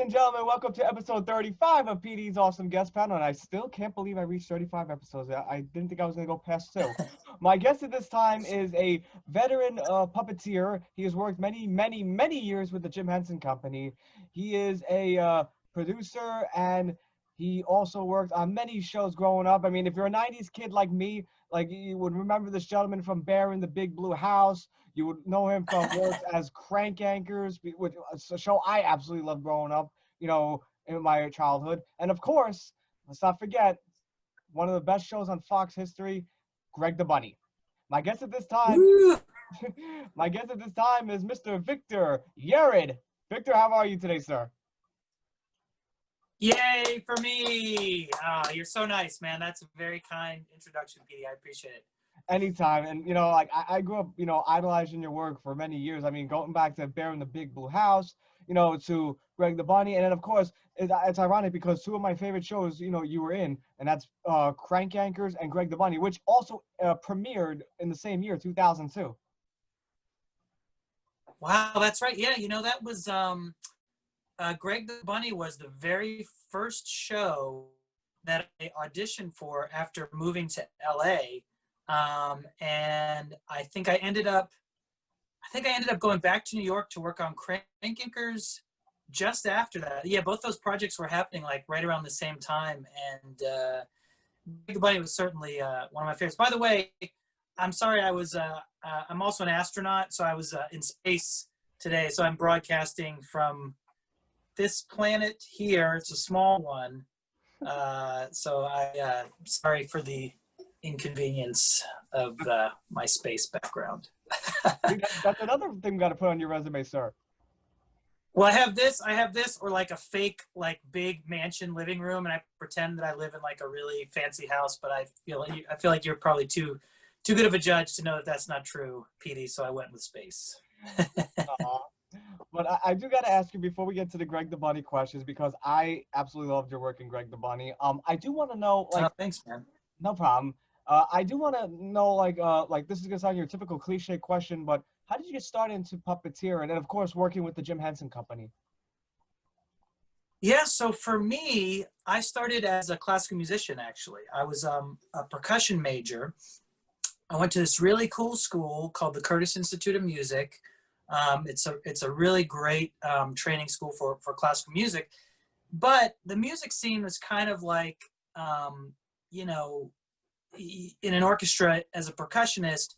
and gentlemen, welcome to episode 35 of PD's Awesome Guest Panel, and I still can't believe I reached 35 episodes. I didn't think I was going to go past 2. My guest at this time is a veteran puppeteer. He has worked many years with the Jim Henson Company. He is a producer, and he also worked on many shows growing up. I mean, if you're a 90s kid like me, like you would remember this gentleman from Bear in the Big Blue House. You would know him from work as Crank Anchors, which is a show I absolutely loved growing up, in my childhood. And of course, let's not forget, one of the best shows on Fox history, Greg the Bunny. My guest at this time, is Mr. Victor Yerrid. Victor, how are you today, sir? Yay for me! You're so nice, man. That's a very kind introduction, Petey. I appreciate it. Anytime. And, I grew up, idolizing your work for many years. I mean, going back to Bear in the Big Blue House, to Greg the Bunny. And then, of course, it's ironic because 2 of my favorite shows, you were in, and that's Crank Anchors and Greg the Bunny, which also premiered in the same year, 2002. Wow, that's right. Yeah, that was Greg the Bunny was the very first show that I auditioned for after moving to LA. And I think I ended up going back to New York to work on Crank Anchors just after that. Yeah, both those projects were happening like right around the same time. And Greg the Bunny was certainly one of my favorites. By the way, I'm sorry, I'm also an astronaut, so I was in space today. So I'm broadcasting from this planet here. It's a small one. So I sorry for the inconvenience of my space background. That's another thing we got to put on your resume, sir. Well, I have this, or like a fake, like big mansion living room, and I pretend that I live in like a really fancy house. But I feel like you're probably too good of a judge to know that that's not true, Petey. So I went with space. But I do got to ask you before we get to the Greg the Bunny questions, because I absolutely loved your work in Greg the Bunny. I do want to know, like, thanks, man. No problem. I do want to know, like this is gonna sound your typical cliche question, but how did you get started into puppeteer, and then of course working with the Jim Henson Company? Yeah, so for me, I started as a classical musician. Actually, I was a percussion major. I went to this really cool school called the Curtis Institute of Music. It's a really great training school for classical music, but the music scene was kind of like in an orchestra as a percussionist,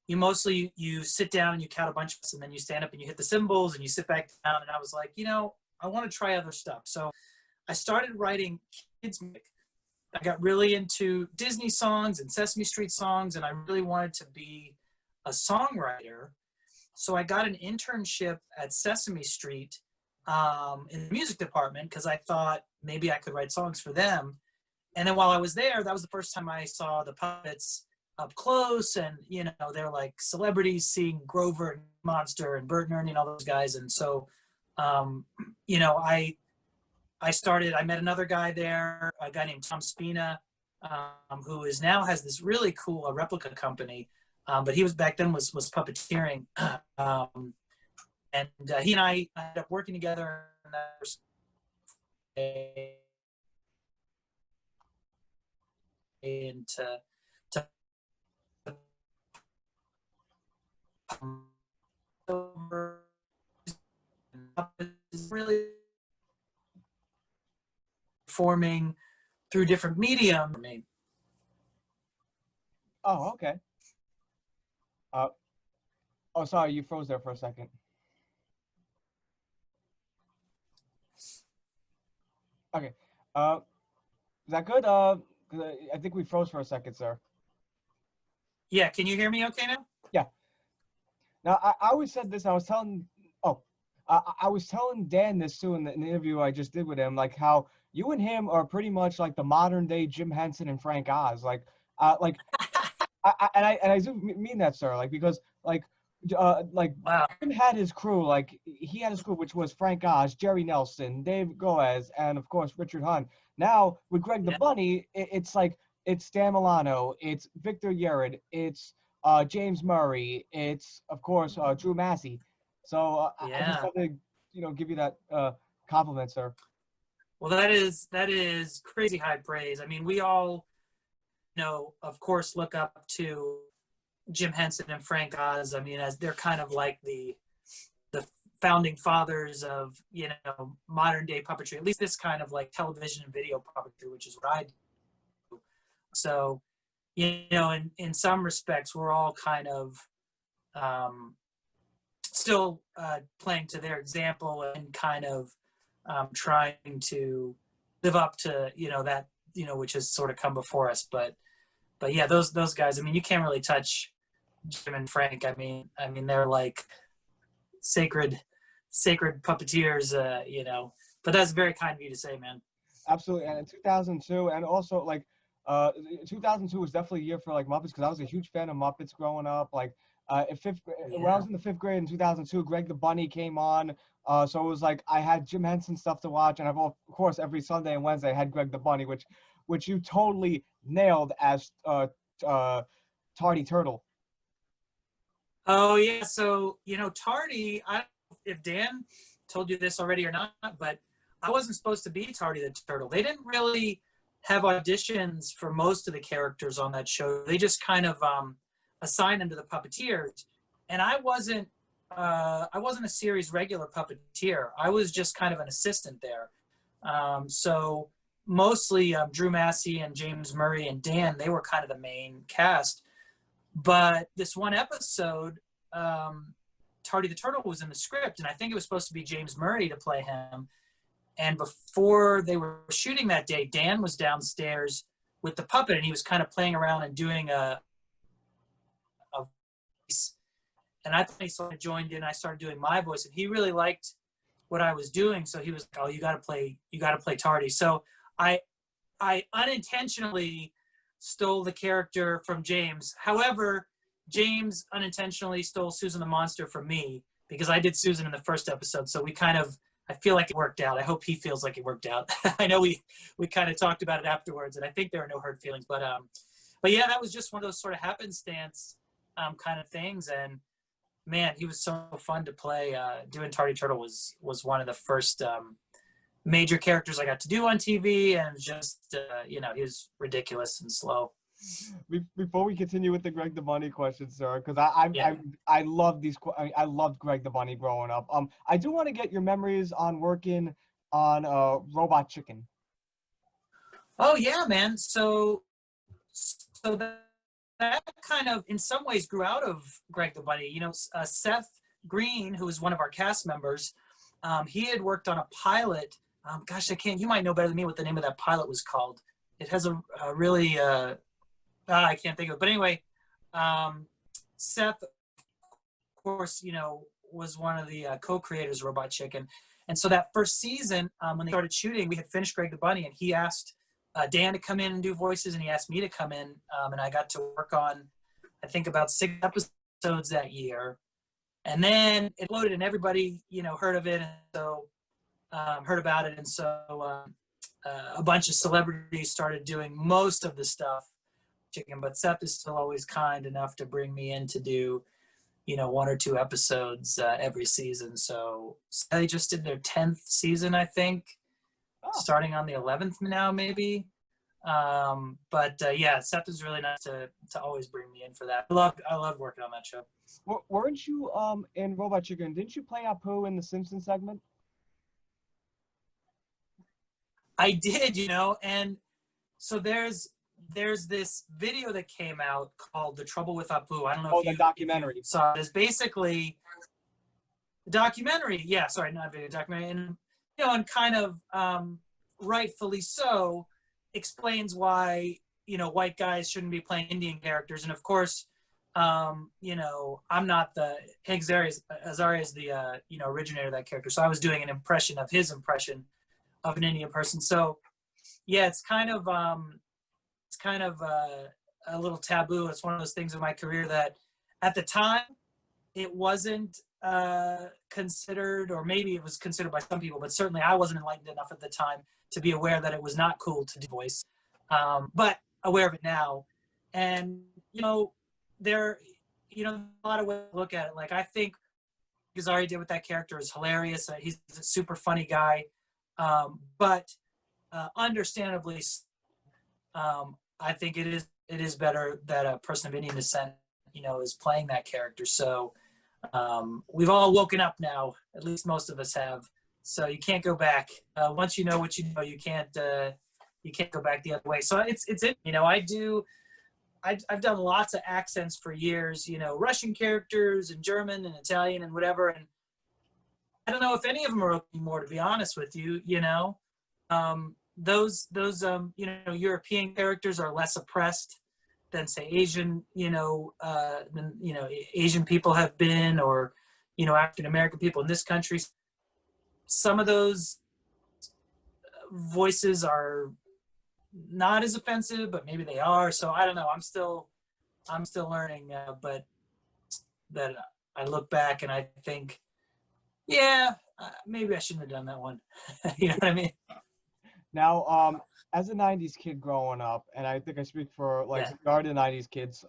you sit down and you count a bunch of us, and then you stand up and you hit the cymbals and you sit back down. And I was like, I want to try other stuff. So I started writing kids music. I got really into Disney songs and Sesame Street songs, and I really wanted to be a songwriter. So I got an internship at Sesame Street in the music department because I thought maybe I could write songs for them. And then while I was there, that was the first time I saw the puppets up close. And, they're like celebrities, seeing Grover and Monster and Bert and Ernie and all those guys. And so, I met another guy there, a guy named Tom Spina, who now has this really cool replica company. But he was back then was puppeteering. And he and I ended up working together. And to really performing through different mediums. Oh, okay. Oh, sorry, you froze there for a second. Okay. Is that good? I think we froze for a second, sir. Yeah, can you hear me okay now? Yeah. Now, I always said this. I was telling Dan this too in the interview I just did with him, like how you and him are pretty much like the modern day Jim Henson and Frank Oz. I do mean that, sir. Like, because wow. Jim had his crew. Like, he had his crew, which was Frank Oz, Jerry Nelson, Dave Goaz, and of course Richard Hunt. Now with Greg the Bunny, it's Dan Milano, it's Victor Yerrid, it's James Murray, it's of course Drew Massey. So I just have to give you that Compliment, sir. Well, that is crazy high praise. I mean, we all, of course, look up to Jim Henson and Frank Oz. I mean, as they're kind of like the founding fathers of modern day puppetry, at least this kind of like television and video puppetry, which is what I do. So, in some respects, we're all kind of still playing to their example and kind of trying to live up to that which has sort of come before us. But yeah, those guys. I mean, you can't really touch Jim and Frank. I mean they're like sacred puppeteers. But that's very kind of you to say, man. Absolutely. And in 2002, and also like 2002 was definitely a year for like Muppets, because I was a huge fan of Muppets growing up. Like when I was in the 5th grade in 2002, Greg the Bunny came on. So it was like I had Jim Henson stuff to watch, and of course every Sunday and Wednesday I had Greg the Bunny, which you totally nailed as Tardy Turtle. Oh yeah, so Tardy. I don't know if Dan told you this already or not, but I wasn't supposed to be Tardy the Turtle. They didn't really have auditions for most of the characters on that show. They just kind of assigned them to the puppeteers, and I wasn't a series regular puppeteer. I was just kind of an assistant there. So mostly Drew Massey and James Murray and Dan, they were kind of the main cast. But this one episode, Tardy the Turtle was in the script, and I think it was supposed to be James Murray to play him. And before they were shooting that day, Dan was downstairs with the puppet, and he was kind of playing around and doing a voice. And I joined in. I started doing my voice, and he really liked what I was doing. So he was like, "Oh, you got to play Tardy." So I unintentionally stole the character from James. However, James unintentionally stole Susan the Monster from me, because I did Susan in the first episode. So I feel like it worked out. I hope he feels like it worked out. I know we kind of talked about it afterwards, and I think there are no hurt feelings. But yeah, that was just one of those sort of happenstance kind of things. And man, he was so fun to play. Doing Tardy Turtle was one of the first major characters I got to do on TV, and just he was ridiculous and slow. Before we continue with the Greg the Bunny questions, sir, because I love these. I loved Greg the Bunny growing up. I do want to get your memories on working on Robot Chicken. Oh yeah, man. So that kind of in some ways grew out of Greg the Bunny. Seth Green, who was one of our cast members, he had worked on a pilot. Gosh, you might know better than me what the name of that pilot was called. It has a really I can't think of it. But anyway, Seth, of course, was one of the co-creators of Robot Chicken. And so that first season, when they started shooting, we had finished Greg the Bunny, and he asked Dan to come in and do voices, and he asked me to come in. And I got to work on, I think, about 6 episodes that year. And then it loaded, and everybody, heard of it, and so heard about it. And so a bunch of celebrities started doing most of the stuff. Chicken, but Seth is still always kind enough to bring me in to do 1 or 2 episodes every season. So they just did their 10th season, I think, starting on the 11th now, maybe. But yeah, Seth is really nice to always bring me in for that. I love working on that show. Weren't you in Robot Chicken? Didn't you play Apu in the Simpsons segment? I did, and so there's this video that came out called "The Trouble with Apu." I don't know if you documentary. saw it. It's basically the documentary. Yeah, sorry, not video, documentary, and and kind of rightfully so explains why white guys shouldn't be playing Indian characters. And of course, I'm not the Hank Azaria is the originator of that character, so I was doing an impression of his impression of an Indian person. So yeah, it's kind of a little taboo. It's one of those things in my career that at the time it wasn't considered, or maybe it was considered by some people, but certainly I wasn't enlightened enough at the time to be aware that it was not cool to do voice, but aware of it now. And there a lot of ways to look at it. Like, I think Gazzari did with that character is hilarious. He's a super funny guy, but understandably, I think it is better that a person of Indian descent, is playing that character. So we've all woken up now. At least most of us have. So you can't go back. Once you know what you know, you can't go back the other way. So it's I've done lots of accents for years, Russian characters and German and Italian and whatever. And I don't know if any of them are okay more, to be honest with you. Those European characters are less oppressed than, say, Asian, Asian people have been, or, African American people in this country. Some of those voices are not as offensive, but maybe they are. So I don't know. I'm still learning, but that I look back and I think, yeah, maybe I shouldn't have done that one. You know what I mean? Now, as a '90s kid growing up, and I think I speak for the majority of the '90s kids,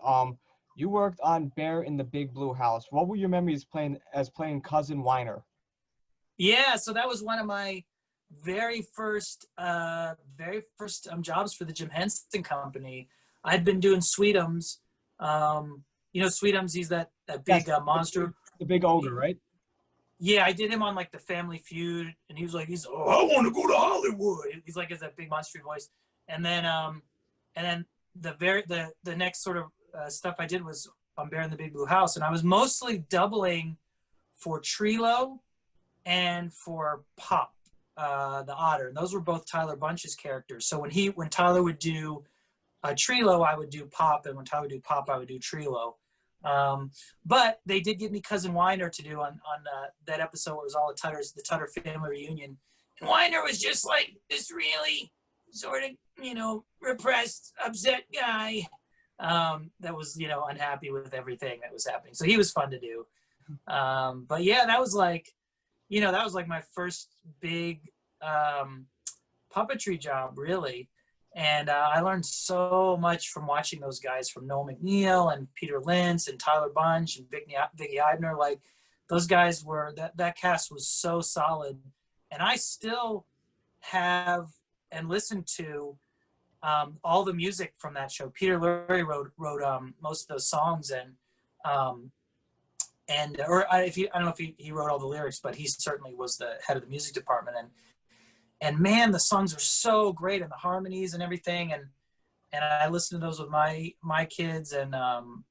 you worked on Bear in the Big Blue House. What were your memories playing Cousin Weiner? Yeah, so that was one of my very first jobs for the Jim Henson Company. I'd been doing Sweetums. Sweetums, he's that big monster. The big ogre, right? Yeah, I did him on the Family Feud, and he was like, I want to go to Hollywood. He's like, has that big monster voice. And then the next sort of stuff I did was on Bear in the Big Blue House, and I was mostly doubling for Trilo and for Pop, the otter, and those were both Tyler Bunch's characters. So when Tyler would do Trilo, I would do Pop, and when Tyler would do Pop, I would do Trilo. But they did give me Cousin Weiner to do on that episode where it was all the Tutter family reunion. And Weiner was just like this really sort of, repressed, upset guy that was, unhappy with everything that was happening. So he was fun to do. But yeah, that was like my first big puppetry job, really. And I learned so much from watching those guys, from Noel McNeil and Peter Lintz and Tyler Bunch and Vicky Eibner. Like, those guys were, that cast was so solid. And I still have and listen to all the music from that show. Peter Lurie wrote most of those songs, I don't know if he wrote all the lyrics, but he certainly was the head of the music department. And man, the songs are so great, and the harmonies and everything. And I listen to those with my kids, and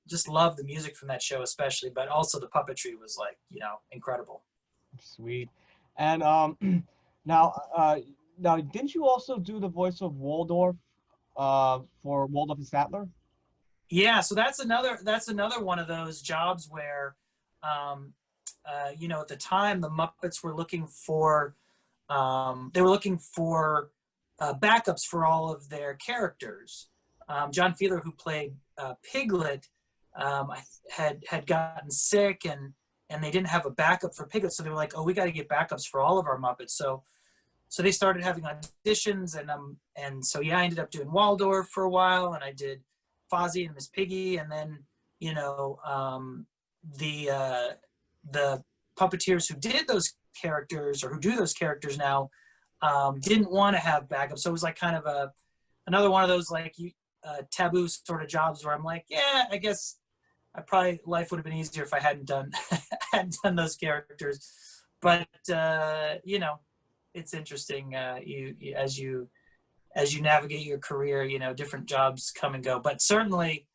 just love the music from that show especially, but also the puppetry was incredible. Sweet. And now didn't you also do the voice of Waldorf for Waldorf and Statler? Yeah, so that's another one of those jobs where at the time the Muppets were looking for backups for all of their characters. John Fiedler, who played Piglet, had gotten sick, and they didn't have a backup for Piglet, so they were like, "Oh, we got to get backups for all of our Muppets." So they started having auditions, and so I ended up doing Waldorf for a while, and I did Fozzie and Miss Piggy, and then the puppeteers who did those characters, or who do those characters now, didn't want to have backup. So it was like kind of another one of those taboo sort of jobs where I'm like, yeah, I guess life would have been easier if I hadn't done those characters. But it's interesting. As you navigate your career, different jobs come and go. But certainly,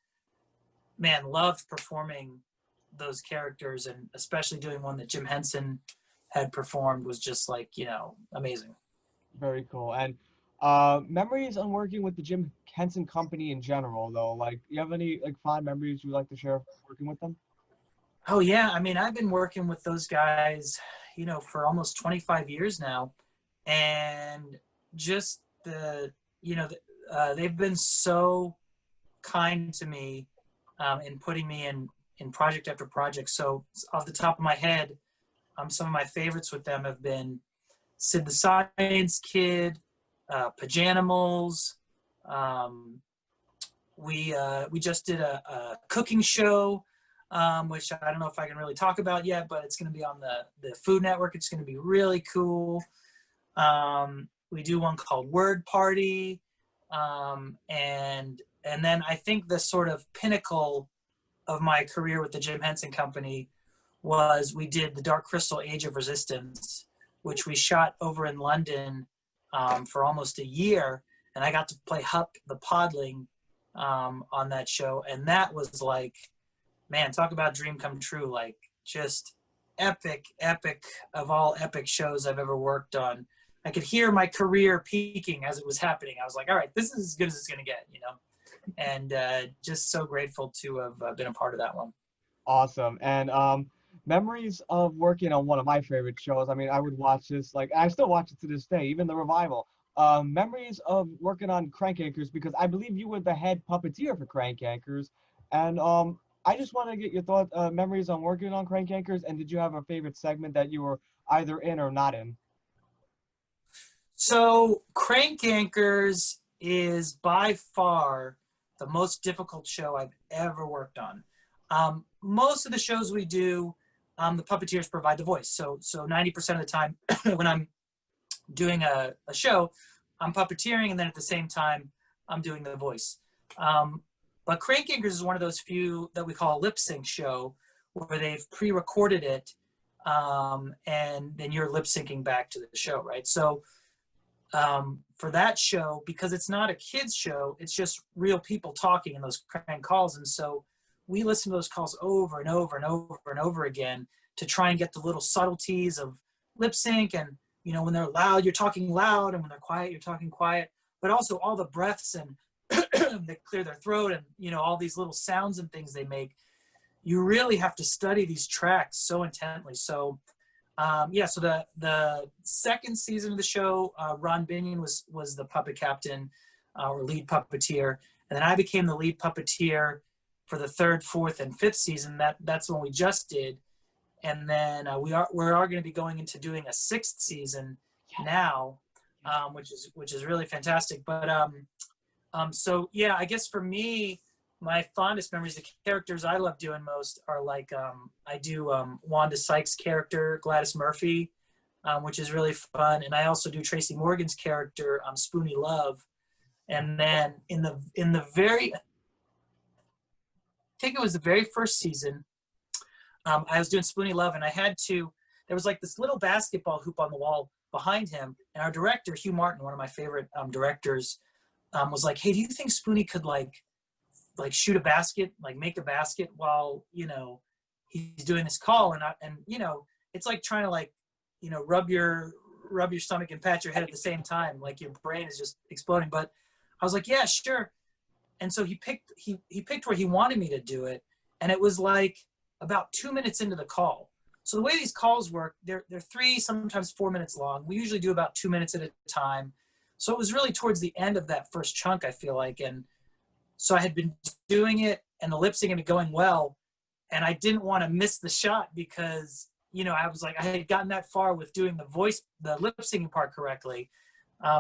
man, loved performing those characters, and especially doing one that Jim Henson had performed was just amazing. Very cool. And memories on working with the Jim Henson Company in general, though, you have any fond memories you'd like to share working with them? Oh yeah, I mean, I've been working with those guys, for almost 25 years now, and just they've been so kind to me in putting me in project after project. So off the top of my head, some of my favorites with them have been Sid the Science Kid, Pajanimals. We just did a cooking show which I don't know if I can really talk about yet, but it's going to be on the Food Network. It's going to be really cool. We do one called Word Party. And then I think the sort of pinnacle of my career with the Jim Henson Company was we did the Dark Crystal Age of Resistance, which we shot over in London for almost a year. And I got to play Huck the Podling on that show. And that was like, man, talk about dream come true. Like just epic of all epic shows I've ever worked on. I could hear my career peaking as it was happening. I was like, all right, this is as good as it's going to get, you know? And just so grateful to have been a part of that one. Awesome. And memories of working on one of my favorite shows. I mean, I would watch this, like, I still watch it to this day, even the revival. Memories of working on Crank Anchors, because I believe you were the head puppeteer for Crank Anchors. And I just want to get your thoughts, memories on working on Crank Anchors, and did you have a favorite segment that you were either in or not in? So Crank Anchors is by far the most difficult show I've ever worked on. Most of the shows we do, the puppeteers provide the voice. So 90% of the time when I'm doing a show, I'm puppeteering, and then at the same time, I'm doing the voice. But Crank Anchors is one of those few that we call a lip sync show, where they've pre-recorded it, and then you're lip syncing back to the show, right? So for that show, because it's not a kids show, it's just real people talking in those crank calls. And so we listen to those calls over and over and over and over again to try and get the little subtleties of lip sync. And, you know, when they're loud, you're talking loud, and when they're quiet, you're talking quiet, but also all the breaths and they clear their throat, and, you know, all these little sounds and things they make. You really have to study these tracks so intently. So so the second season of the show, Ron Binion was the puppet captain or lead puppeteer, and then I became the lead puppeteer for the third, fourth, and fifth season. That's the one we just did, and then we are going to be going into doing a sixth season now, which is really fantastic. But so yeah, I guess for me, my fondest memories, the characters I love doing most are like, I do Wanda Sykes' character, Gladys Murphy, which is really fun. And I also do Tracy Morgan's character, Spoonie Love. And then in the very, I think it was the very first season, I was doing Spoonie Love, and there was like this little basketball hoop on the wall behind him. And our director, Hugh Martin, one of my favorite directors, was like, hey, do you think Spoonie could like shoot a basket, like make a basket while, you know, he's doing this call? And you know, it's like trying to, like, you know, rub your stomach and pat your head at the same time, like your brain is just exploding. But I was like, yeah, sure. And so he picked where he wanted me to do it, and it was like about 2 minutes into the call. So the way these calls work, they're 3, sometimes 4 minutes long. We usually do about 2 minutes at a time. So it was really towards the end of that first chunk, I feel like. And so I had been doing it, and the lip syncing had been going well, and I didn't want to miss the shot because, you know, I was like, I had gotten that far with doing the lip syncing part correctly.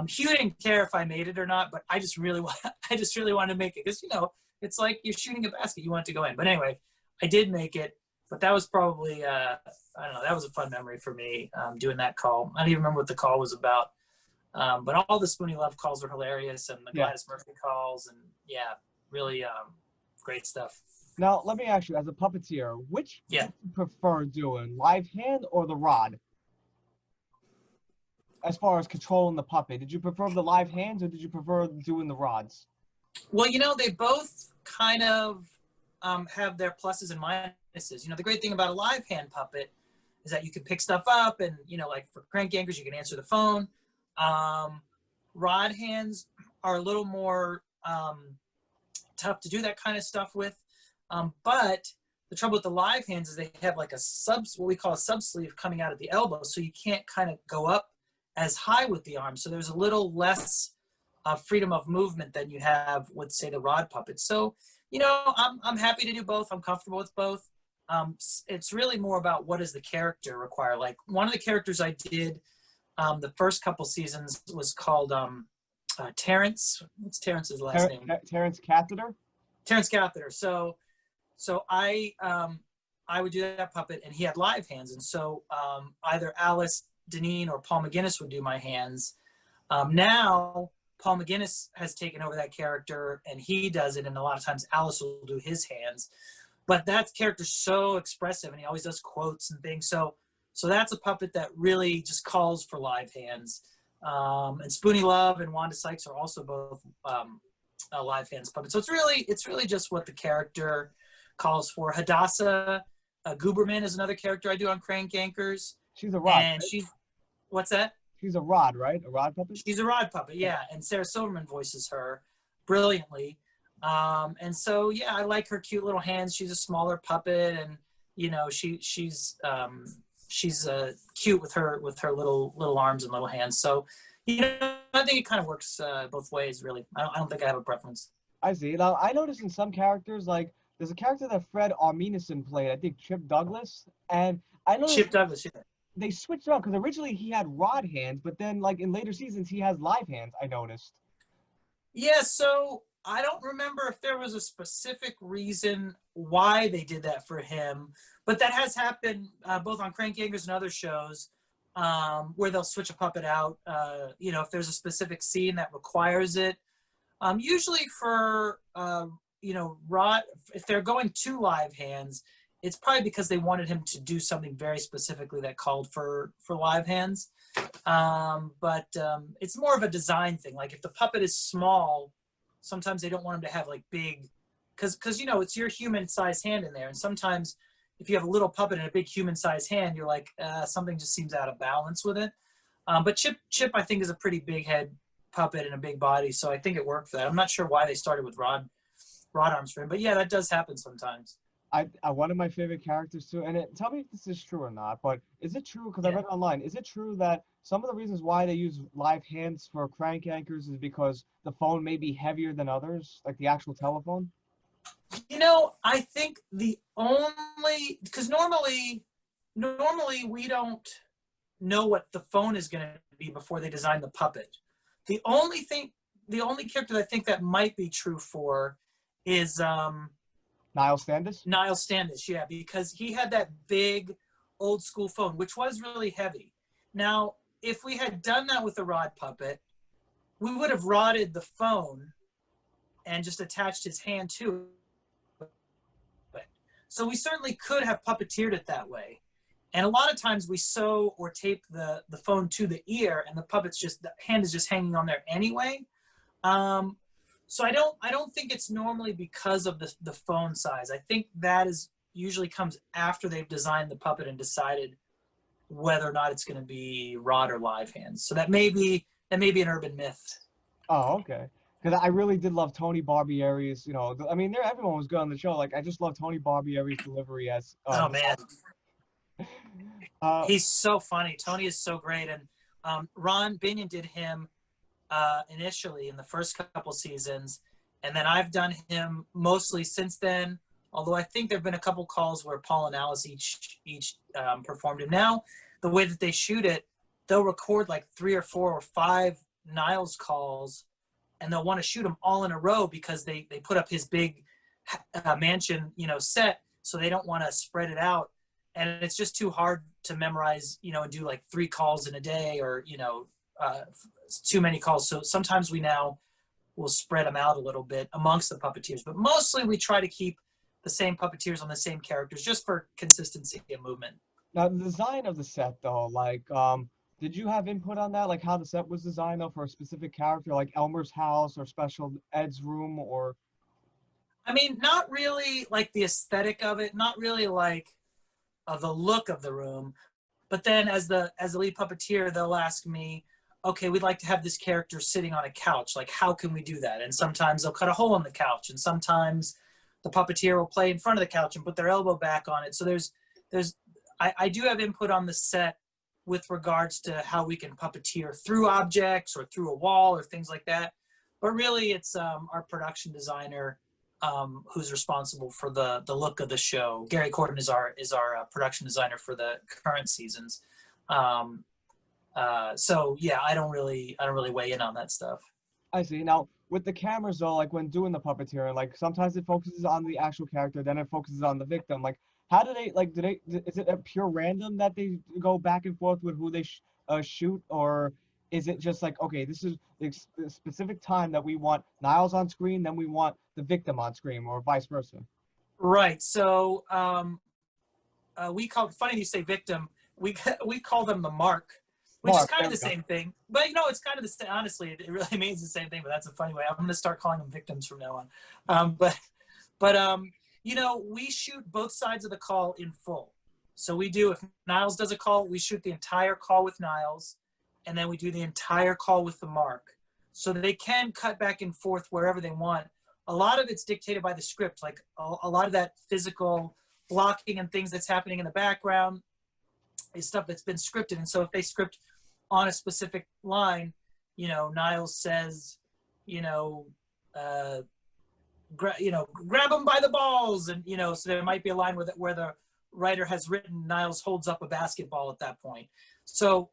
Hugh didn't care if I made it or not, but I just really wanted to make it, because, you know, it's like you're shooting a basket, you want it to go in. But anyway, I did make it, but that was probably, I don't know, that was a fun memory for me, doing that call. I don't even remember what the call was about. But all the Spoonie Love calls are hilarious, and the Gladys Murphy calls, and yeah, really great stuff. Now, let me ask you, as a puppeteer, which do you prefer doing, live hand or the rod? As far as controlling the puppet, did you prefer the live hands, or did you prefer doing the rods? Well, you know, they both kind of have their pluses and minuses. You know, the great thing about a live hand puppet is that you can pick stuff up, and, you know, like for Crank Anchors, you can answer the phone. Rod hands are a little more tough to do that kind of stuff with. But the trouble with the live hands is they have like what we call a sub sleeve coming out at the elbow. So you can't kind of go up as high with the arm. So there's a little less freedom of movement than you have with, say, the rod puppet. So, you know, I'm happy to do both. I'm comfortable with both. It's really more about what does the character require. Like one of the characters I did the first couple seasons was called Terrence. What's Terrence's last name? Terrence Catheter? Terrence Catheter. So So I would do that puppet, and he had live hands, and so either Alice Deneen or Paul McGinnis would do my hands. Now Paul McGinnis has taken over that character, and he does it, and a lot of times Alice will do his hands. But that character's so expressive, and he always does quotes and things. So that's a puppet that really just calls for live hands. And Spoonie Love and Wanda Sykes are also both live hands puppets. So it's really just what the character calls for. Hadassah Guberman is another character I do on Crank Anchors. She's a rod. And right? What's that? She's a rod, right? A rod puppet? She's a rod puppet, yeah. And Sarah Silverman voices her brilliantly. And so, yeah, I like her cute little hands. She's a smaller puppet, and you know, she's cute with her little arms and little hands. So, you know, I think it kind of works both ways, really. I don't think I have a preference. I see. Now, I noticed in some characters, like, there's a character that Fred Armisen played, I think Chip Douglas, and I noticed Chip Douglas, yeah. They switched around, because originally he had rod hands, but then, like, in later seasons, he has live hands, I noticed. Yeah, so I don't remember if there was a specific reason why they did that for him, but that has happened both on Crank Anchors and other shows where they'll switch a puppet out, you know, if there's a specific scene that requires it. Usually for, you know, Rod, if they're going to live hands, it's probably because they wanted him to do something very specifically that called for live hands. But it's more of a design thing. Like if the puppet is small, sometimes they don't want him to have like big, because you know, it's your human-sized hand in there. And sometimes if you have a little puppet and a big human-sized hand, you're like, something just seems out of balance with it. But Chip, I think, is a pretty big head puppet and a big body, so I think it worked for that. I'm not sure why they started with rod arms for him, but yeah, that does happen sometimes. One of my favorite characters too, and tell me if this is true or not, but is it true, because I read online, is it true that some of the reasons why they use live hands for Crank Anchors is because the phone may be heavier than others, like the actual telephone? You know, I think because normally we don't know what the phone is going to be before they design the puppet. The only character that I think that might be true for is Niall Standish? Niall Standish, yeah, because he had that big old school phone, which was really heavy. Now, if we had done that with the rod puppet, we would have rodded the phone and just attached his hand to it. So we certainly could have puppeteered it that way. And a lot of times we sew or tape the phone to the ear, and the hand is just hanging on there anyway. So I don't think it's normally because of the phone size. I think that usually comes after they've designed the puppet and decided whether or not it's going to be rod or live hands. So that may be an urban myth. Oh, okay. Because I really did love Tony Barbieri's, you know, I mean, everyone was good on the show. Like, I just love Tony Barbieri's delivery as... oh, man. He's so funny. Tony is so great. And Ron Binion did him initially in the first couple seasons, and then I've done him mostly since then, although I think there have been a couple calls where Paul and Alice each performed him. Now, the way that they shoot it, they'll record like 3 or 4 or 5 Niles calls, and they'll want to shoot them all in a row because they put up his big mansion, you know, set, so they don't want to spread it out. And it's just too hard to memorize, you know, and do like 3 calls in a day, or, you know, too many calls. So sometimes we now will spread them out a little bit amongst the puppeteers, but mostly we try to keep the same puppeteers on the same characters just for consistency and movement. Now, the design of the set, though, like, did you have input on that? Like how the set was designed, though, for a specific character, like Elmer's house or Special Ed's room, or? I mean, not really like the aesthetic of it, not really like the look of the room, but then as the lead puppeteer, they'll ask me, okay, we'd like to have this character sitting on a couch. Like, how can we do that? And sometimes they'll cut a hole in the couch, and sometimes the puppeteer will play in front of the couch and put their elbow back on it. So I do have input on the set with regards to how we can puppeteer through objects or through a wall or things like that. But really, it's our production designer who's responsible for the look of the show. Gary Corden is our production designer for the current seasons. So yeah, I don't really weigh in on that stuff. I see. Now, with the cameras though, like when doing the puppeteering, like sometimes it focuses on the actual character, then it focuses on the victim. Like, how do they like? Is it a pure random that they go back and forth with who they shoot, or is it just like, okay, this is the specific time that we want Niles on screen, then we want the victim on screen, or vice versa? Right. So we call, funny you say victim, we call them the mark, which is Mark, kind there of we the go. same thing. But it's kind of the same. Honestly, it really means the same thing. But that's a funny way. I'm going to start calling them victims from now on. But we shoot both sides of the call in full. So we do, if Niles does a call, we shoot the entire call with Niles, and then we do the entire call with the mark. So they can cut back and forth wherever they want. A lot of it's dictated by the script, like a lot of that physical blocking and things that's happening in the background is stuff that's been scripted. And so if they script on a specific line, Niles says, grab him by the balls, and so there might be a line where the writer has written Niles holds up a basketball at that point. So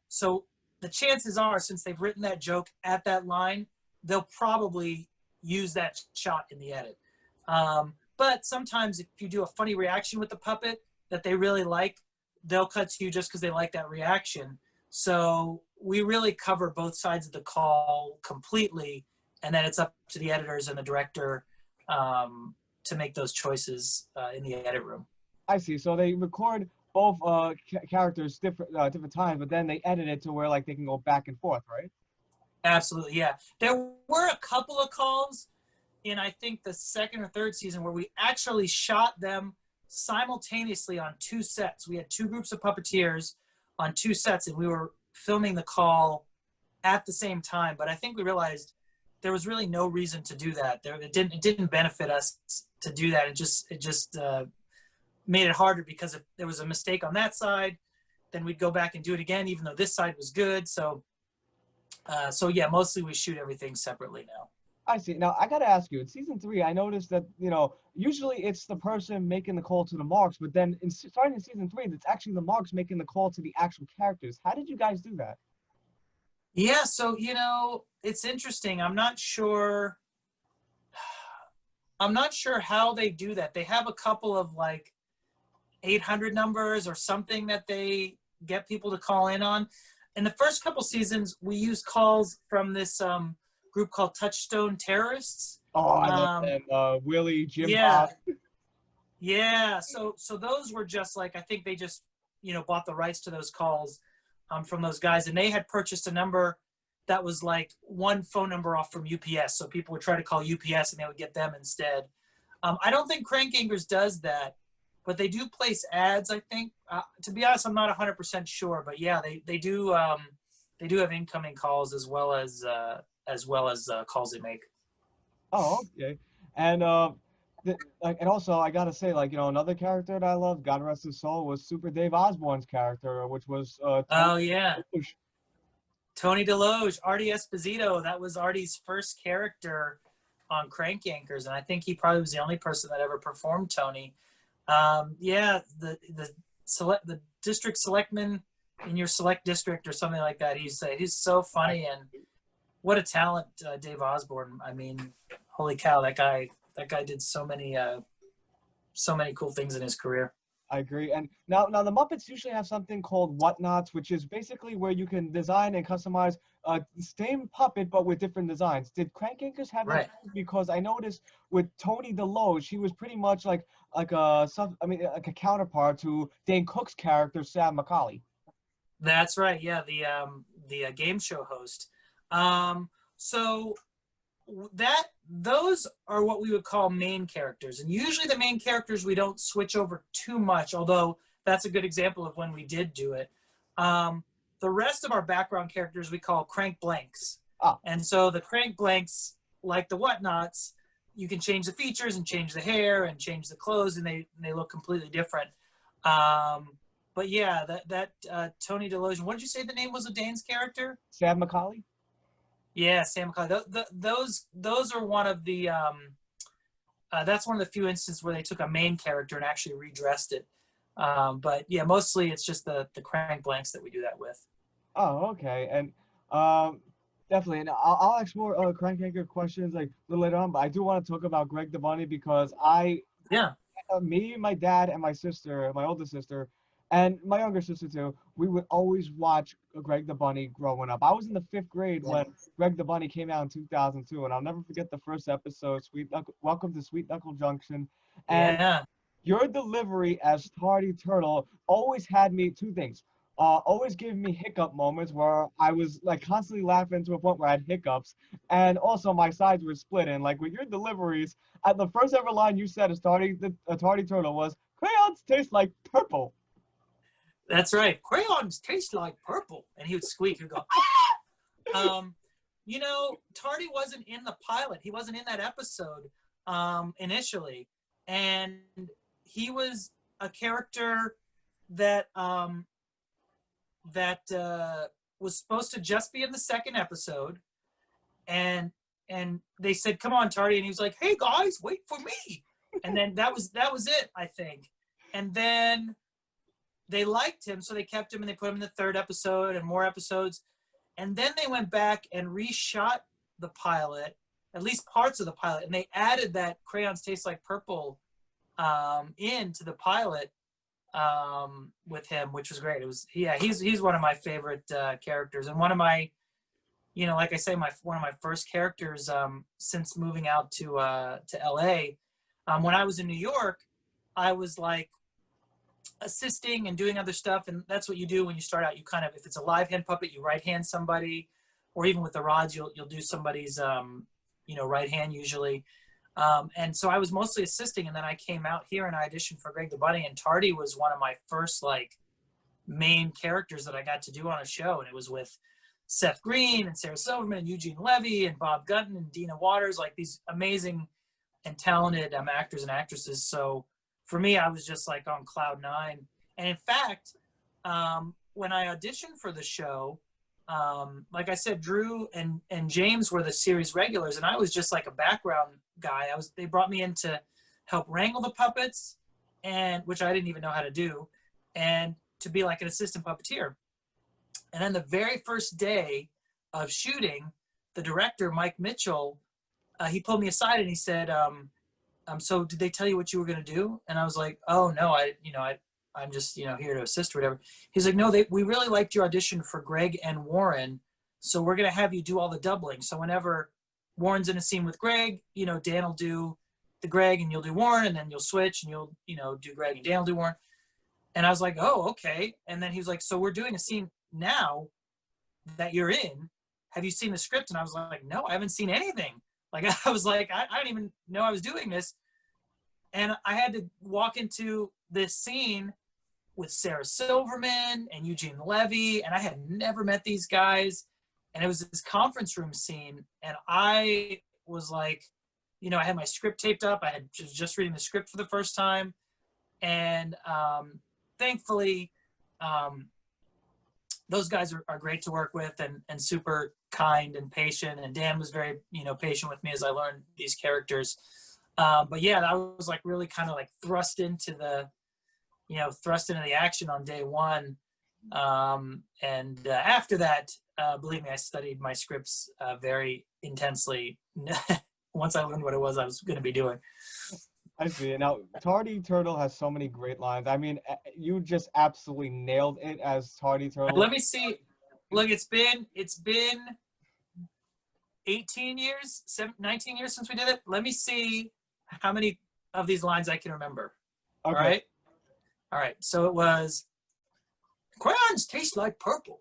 the chances are, since they've written that joke at that line, they'll probably use that shot in the edit. But sometimes if you do a funny reaction with the puppet that they really like, they'll cut to you just because they like that reaction. So we really cover both sides of the call completely, and then it's up to the editors and the director to make those choices in the edit room. I see. So they record both characters different times, but then they edit it to where like they can go back and forth, right? Absolutely, yeah. There were a couple of calls in, I think, the second or third season where we actually shot them simultaneously on 2 sets. We had 2 groups of puppeteers on 2 sets, and we were filming the call at the same time. But I think we realized there was really no reason to do that. It didn't benefit us to do that. It just made it harder, because if there was a mistake on that side, then we'd go back and do it again, even though this side was good. So yeah, mostly we shoot everything separately now. I see. Now I gotta ask you. In season 3, I noticed that usually it's the person making the call to the marks, but then starting in season 3, it's actually the marks making the call to the actual characters. How did you guys do that? Yeah, so it's interesting. I'm not sure how they do that. They have a couple of like 800 numbers or something that they get people to call in on. In the first couple seasons, we used calls from this group called Touchstone Terrorists. Oh, I love them. Willie, Jim Yeah. Bob. Yeah. So those were just like, I think they just, bought the rights to those calls from those guys. And they had purchased a number that was like one phone number off from UPS. So people would try to call UPS and they would get them instead. I don't think Crank Yankers does that, but they do place ads, I think. To be honest, I'm not 100% sure, but yeah, they do have incoming calls as well as calls they make. Oh, okay. And and also I gotta say, like, another character that I love, God rest his soul, was Super Dave Osborne's character, which was Oh yeah, Tony DeLoge, Artie Esposito. That was Artie's first character on Crank Yankers, and I think he probably was the only person that ever performed Tony. Yeah, the district selectman in your select district or something like that. He's so funny, and what a talent, Dave Osborne. I mean, holy cow, that guy did so many cool things in his career. I agree. And now the Muppets usually have something called Whatnots, which is basically where you can design and customize the same puppet but with different designs. Did Crank Yankers have that? Because I noticed with Tony DeLoge, he was pretty much like a counterpart to Dane Cook's character Sam McCauley. That's right. Yeah, the game show host. So those are what we would call main characters, and usually the main characters we don't switch over too much, although that's a good example of when we did do it. The rest of our background characters we call crank blanks. And so the crank blanks, like the Whatnots, you can change the features and change the hair and change the clothes, and they look completely different. But yeah, that Tony DeLoge, what did you say the name was of Dane's character? Sam McCauley. Yeah, Sam McCauley. Those are one of the that's one of the few instances where they took a main character and actually redressed it. But yeah, mostly it's just the crank blanks that we do that with. Oh, okay. And Definitely, and I'll ask more crank anchor questions like a little later on. But I do want to talk about Greg the Bunny because Yeah, me, my dad, and my sister, my older sister, and my younger sister too, we would always watch Greg the Bunny growing up. I was in the fifth grade yeah, when Greg the Bunny came out in 2002, and I'll never forget the first episode, Welcome to Sweet Knuckle Junction, and yeah. your delivery as Tardy Turtle always had me two things. Always gave me hiccup moments where I was like constantly laughing to a point where I had hiccups, and also my sides were splitting. Like with your deliveries, at the first ever line you said as Tardy Turtle was crayons taste like purple. That's right. Crayons taste like purple, and he would squeak and go. Um, you know, Tardy wasn't in the pilot. He wasn't in that episode initially, and he was a character that was supposed to just be in the second episode, and they said, "Come on, Tardy," and he was like, "Hey guys, wait for me," and then that was it, I think, and then they liked him, so they kept him and they put him in the third episode and more episodes. And then they went back and reshot the pilot, at least parts of the pilot, and they added that crayons taste like purple into the pilot with him, which was great. It was he's one of my favorite characters, and one of my, you know, like I say, one of my first characters since moving out to LA. When I was in New York, I was like assisting and doing other stuff, and that's what you do when you start out. You kind of, if it's a live hand puppet, you right hand somebody, or even with the rods, you'll do somebody's you know, right hand usually. And so I was mostly assisting, and then I came out here and I auditioned for Greg the Bunny, and Tardy was one of my first like main characters that I got to do on a show, and it was with Seth Green and Sarah Silverman and Eugene Levy and Bob Gunton and Dina Waters, like these amazing and talented actors and actresses. So for me, I was just like on cloud nine. And in fact, when I auditioned for the show, like I said, Drew and James were the series regulars, and I was just like a background guy. They brought me in to help wrangle the puppets, and which I didn't even know how to do, and to be like an assistant puppeteer. And then the very first day of shooting, the director, Mike Mitchell, he pulled me aside and he said, so did they tell you what you were going to do? And I was like, oh no, I'm just, you know, here to assist or whatever. He's like, no, we really liked your audition for Greg and Warren. So we're going to have you do all the doubling. So whenever Warren's in a scene with Greg, you know, Dan will do the Greg and you'll do Warren, and then you'll switch and you'll, you know, do Greg and Dan will do Warren. And I was like, oh, okay. And then he was like, so we're doing a scene now that you're in. Have you seen the script? And I was like, no, I haven't seen anything. Like, I was like, I didn't even know I was doing this. And I had to walk into this scene with Sarah Silverman and Eugene Levy, and I had never met these guys. And it was this conference room scene. And I was like, you know, I had my script taped up. I had just reading the script for the first time. And thankfully, those guys are great to work with and super kind and patient. And Dan was very, you know, patient with me as I learned these characters. But yeah, I was like really kind of like thrust into the action on day one. And after that, believe me, I studied my scripts very intensely once I learned what it was I was going to be doing. I see. Now, Tardy Turtle has so many great lines. I mean, you just absolutely nailed it as Tardy Turtle. Let me see. Look, it's been 18 years, 19 years since we did it. Let me see how many of these lines I can remember. Okay. All right. So it was, crayons taste like purple.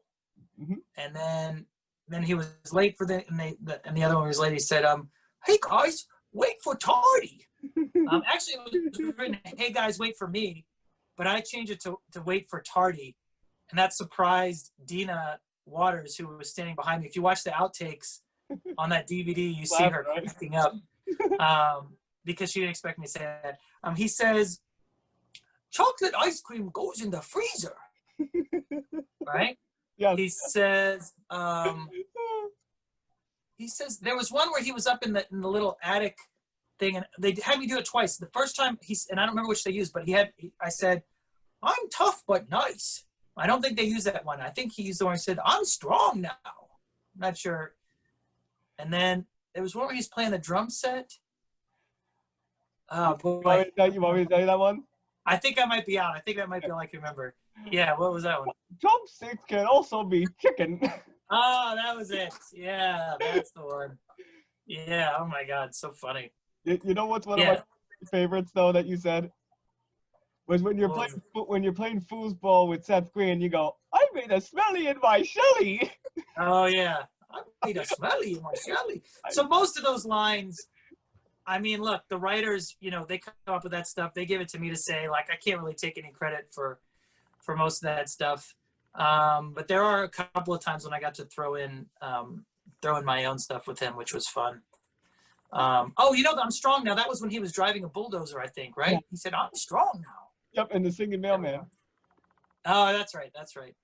Mm-hmm. And then he was late for and the other one was late. He said, hey guys, wait for Tardy. Actually, it was written, hey guys, wait for me. But I changed it to wait for Tardy. And that surprised Dina Waters, who was standing behind me. If you watch the outtakes on that DVD, you see her cracking up because she didn't expect me to say that. He says, chocolate ice cream goes in the freezer. Right? Yes. He says there was one where he was up in the little attic thing, and they had me do it twice. The first time and I don't remember which they used, but I said, I'm tough but nice. I don't think they used that one. I think he used the one who said, I'm strong now. I'm not sure. And then there was one where he's playing a drum set. Oh You boy. want me to tell you that one? I think I might be out. I think that might be all I can remember. Yeah, what was that one? Drumsticks can also be chicken. Oh, that was it. Yeah, that's the one. Yeah, oh my God, so funny. You know what's one of my favorites though that you said? Was when you're What playing foosball with Seth Green, you go, I made a smelly in my Shelly. Oh yeah, I made a smelly in my Shelly. So most of those lines, I mean, look, the writers, you know, they come up with that stuff. They give it to me to say, like, I can't really take any credit for most of that stuff. But there are a couple of times when I got to throw in my own stuff with him, which was fun. Oh, you know, I'm strong now. That was when he was driving a bulldozer, I think, right? Yeah. He said, I'm strong now. Yep, and the singing mailman. Oh, that's right. That's right.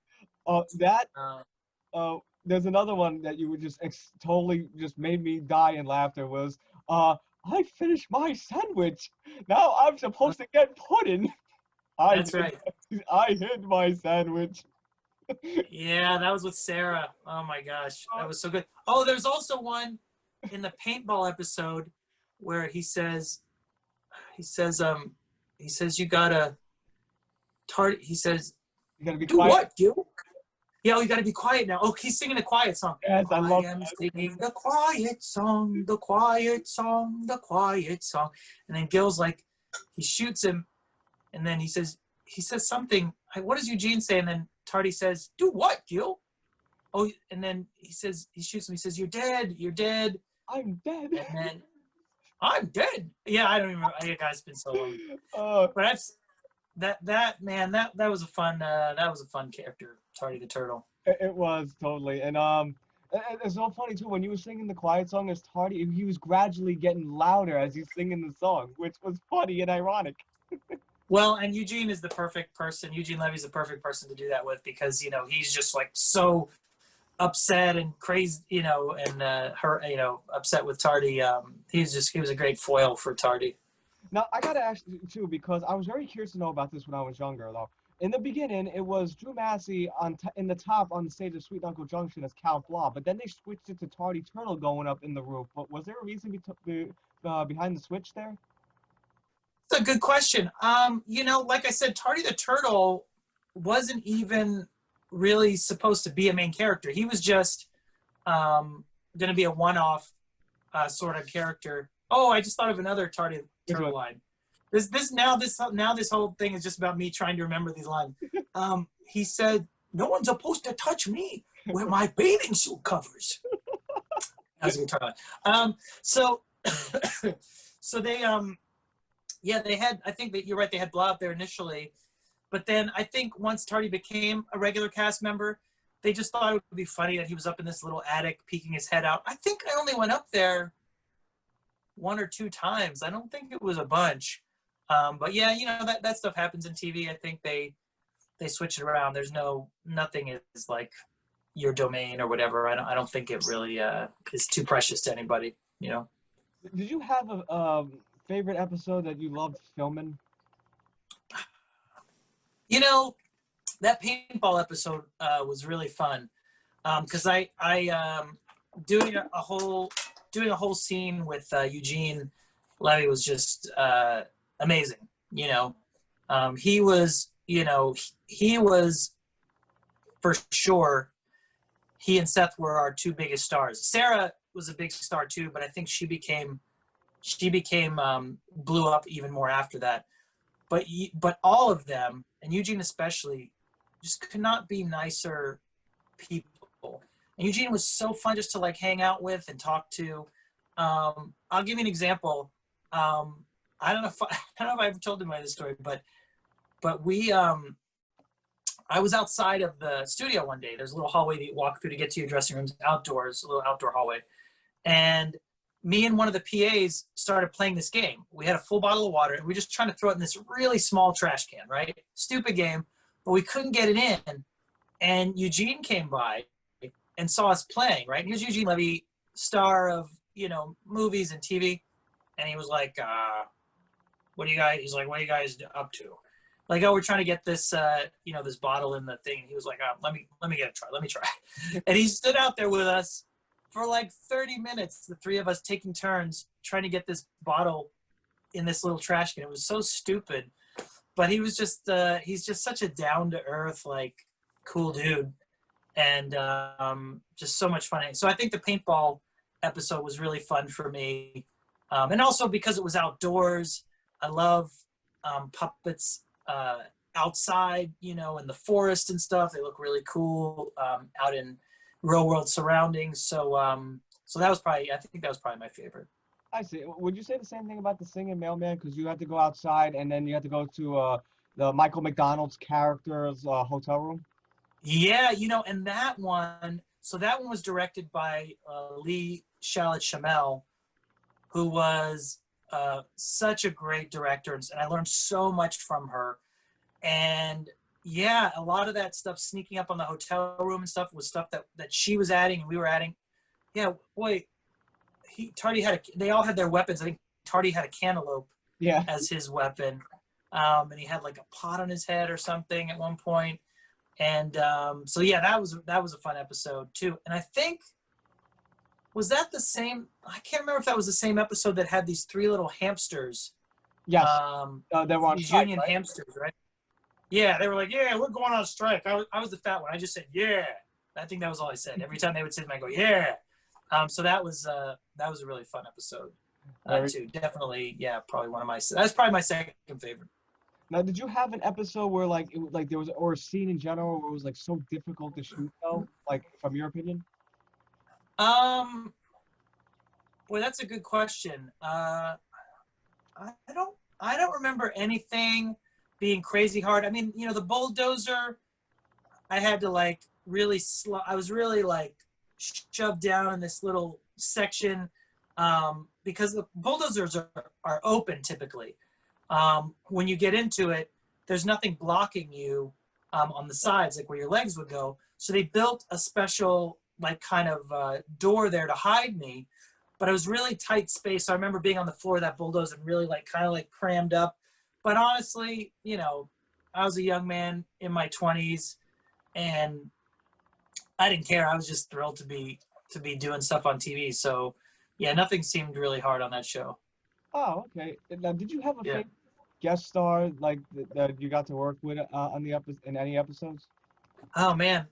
There's another one that you would just totally just made me die in laughter was, I finished my sandwich. Now I'm supposed to get pudding. That's right. I hid my sandwich. Yeah, that was with Sarah. Oh my gosh, that was so good. Oh, there's also one in the paintball episode where he says you gotta he says you gotta be do quiet. What, Gil? Yeah, you gotta be quiet now. Oh, he's singing a quiet song. Yes, I love am singing the quiet song, the quiet song, the quiet song. And then Gil's like, he shoots him, and then he says something. What does Eugene say? And then Tardy says, do what, Gil? Oh, and then he shoots him, he says, you're dead. I'm dead. And then, I'm dead. Yeah, I don't even remember. You guys, it's been so long. But that was a fun character, Tardy the Turtle. It was totally. And it's so funny too, when you were singing the quiet song as Tardy, he was gradually getting louder as he's singing the song, which was funny and ironic. Well, and Eugene is the perfect person. Eugene Levy's the perfect person to do that with, because, you know, he's just like so upset and crazy, you know, and upset with Tardy. He was a great foil for Tardy. Now, I gotta ask you too, because I was very curious to know about this when I was younger, though. In the beginning, it was Drew Massey in the top on the stage of Sweet Uncle Junction as Count Blah, but then they switched it to Tardy Turtle going up in the roof. But was there a reason behind the switch there? That's a good question. You know, like I said, Tardy the Turtle wasn't even really supposed to be a main character. He was just going to be a one-off sort of character. Oh, I just thought of another Tardy Turtle line. This whole thing is just about me trying to remember these lines. He said, "No one's supposed to touch me where my bathing suit covers." That was a guitar line. So they they had, I think that you're right, they had Blah up there initially, but then I think once Tardy became a regular cast member, they just thought it would be funny that he was up in this little attic peeking his head out. I think I only went up there 1 or 2 times. I don't think it was a bunch. But yeah, you know, that stuff happens in TV. I think they switch it around. There's nothing is like your domain or whatever. I don't think it really is too precious to anybody, you know. Did you have a favorite episode that you loved filming? You know, that paintball episode was really fun, because I doing a whole scene with Eugene Levy was just amazing. You know, he was for sure. He and Seth were our 2 biggest stars. Sarah was a big star too, but I think she became blew up even more after that. But all of them, and Eugene especially, just could not be nicer people. And Eugene was so fun just to like hang out with and talk to. I'll give you an example. I don't know if I ever told him this story, but we I was outside of the studio one day. There's a little hallway that you walk through to get to your dressing rooms outdoors, a little outdoor hallway. And me and one of the PAs started playing this game. We had a full bottle of water and we were just trying to throw it in this really small trash can, right? Stupid game, but we couldn't get it in. And Eugene came by and saw us playing, right? Here's Eugene Levy, star of, you know, movies and TV. And he was like, what are you guys up to? Like, oh, we're trying to get this, this bottle in the thing. And he was like, let me get a try. Let me try. And he stood out there with us for like 30 minutes, the three of us taking turns trying to get this bottle in this little trash can. It was so stupid, but he was just he's just such a down to earth, like cool dude, and just so much fun. So I think the paintball episode was really fun for me, and also because it was outdoors. I love puppets outside, you know, in the forest and stuff. They look really cool out in real world surroundings. So so that was probably, I think that was probably my favorite. I see. Would you say the same thing about the singing mailman? Because you had to go outside and then you had to go to the Michael McDonald's character's hotel room. Yeah, you know, and that one, so that one was directed by Lee Shalit Shamel, who was such a great director, and I learned so much from her. And yeah, a lot of that stuff sneaking up on the hotel room and stuff was stuff that she was adding and we were adding. Yeah, boy, Tardy had they all had their weapons. I think Tardy had a cantaloupe as his weapon, and he had like a pot on his head or something at one point. And so yeah, that was a fun episode too. And I think, was that the same? I can't remember if that was the same episode that had these three little hamsters. Yes, they were on these strike, union right? hamsters, right? Yeah, they were like, yeah, we're going on strike. I was the fat one. I just said, yeah. I think that was all I said. Every time they would say to me, I go, yeah. So that was a really fun episode too. Definitely, yeah, probably that's probably my second favorite. Now, did you have an episode where like there was, or a scene in general where it was like so difficult to shoot though, like from your opinion? Boy, that's a good question. I don't remember anything being crazy hard. I mean, you know, the bulldozer, I had to like really I was really like shoved down in this little section because the bulldozers are open typically. When you get into it, there's nothing blocking you on the sides, like where your legs would go. So they built a special like kind of door there to hide me, but it was really tight space. So I remember being on the floor of that bulldozer and really like kind of like crammed up. But honestly, you know, I was a young man in my 20s and I didn't care. I was just thrilled to be doing stuff on TV. So yeah, nothing seemed really hard on that show. Oh, okay. Now, did you have a favorite guest star like that you got to work with on the in any episodes? Oh man,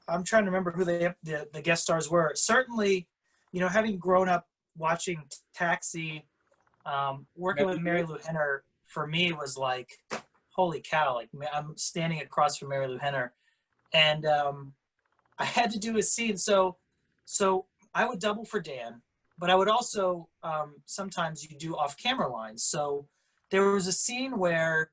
I'm trying to remember who the guest stars were. Certainly, you know, having grown up watching Taxi, working with Mary Lou Henner for me was like, holy cow! Like I'm standing across from Mary Lou Henner, and I had to do a scene. So I would double for Dan, but I would also sometimes you do off-camera lines. So there was a scene where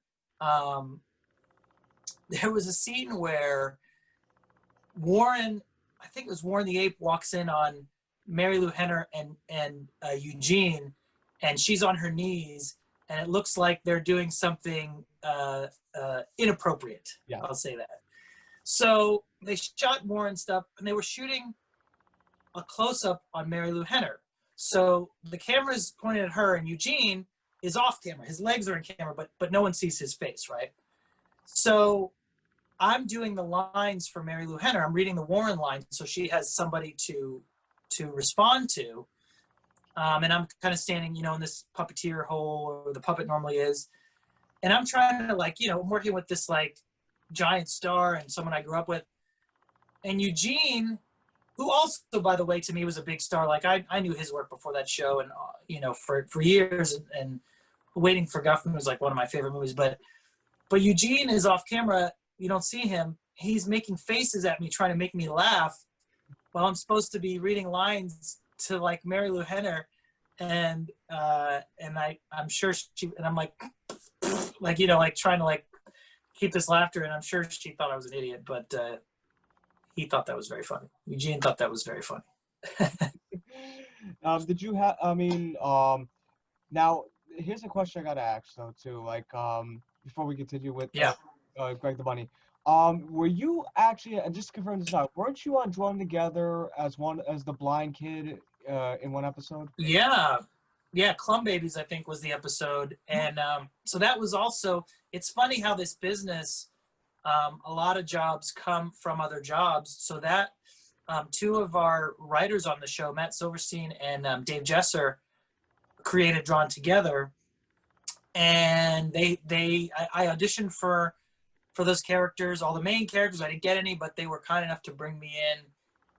Warren, I think it was Warren the Ape, walks in on Mary Lou Henner and Eugene, and she's on her knees, and it looks like they're doing something inappropriate. Yeah. I'll say that. So they shot Warren stuff, and they were shooting a close-up on Mary Lou Henner. So the camera's pointed at her, and Eugene is off camera. His legs are in camera, but no one sees his face, right? So I'm doing the lines for Mary Lou Henner. I'm reading the Warren lines, so she has somebody to respond to. And I'm kind of standing, you know, in this puppeteer hole where the puppet normally is. And I'm trying to, like, you know, I'm working with this, like, giant star and someone I grew up with. And Eugene, who also, by the way, to me was a big star. Like, I knew his work before that show and, you know, for years. And Waiting for Guffman was, like, one of my favorite movies. But Eugene is off camera. You don't see him. He's making faces at me, trying to make me laugh while I'm supposed to be reading lines to like Mary Lou Henner. And I'm sure and I'm like, you know, like trying to like keep this laughter. And I'm sure she thought I was an idiot, but he thought that was very funny. Eugene thought that was very funny. Did you have, I mean, now here's a question I got to ask though too, like, before we continue with Greg the Bunny. Were you actually, and just to confirm this out, weren't you on Drawn Together as the blind kid in one episode? Yeah, Clum Babies I think was the episode, and so that was also. It's funny how this business, a lot of jobs come from other jobs. So that two of our writers on the show, Matt Silverstein and Dave Jesser, created Drawn Together, and I auditioned for those characters, all the main characters. I didn't get any, but they were kind enough to bring me in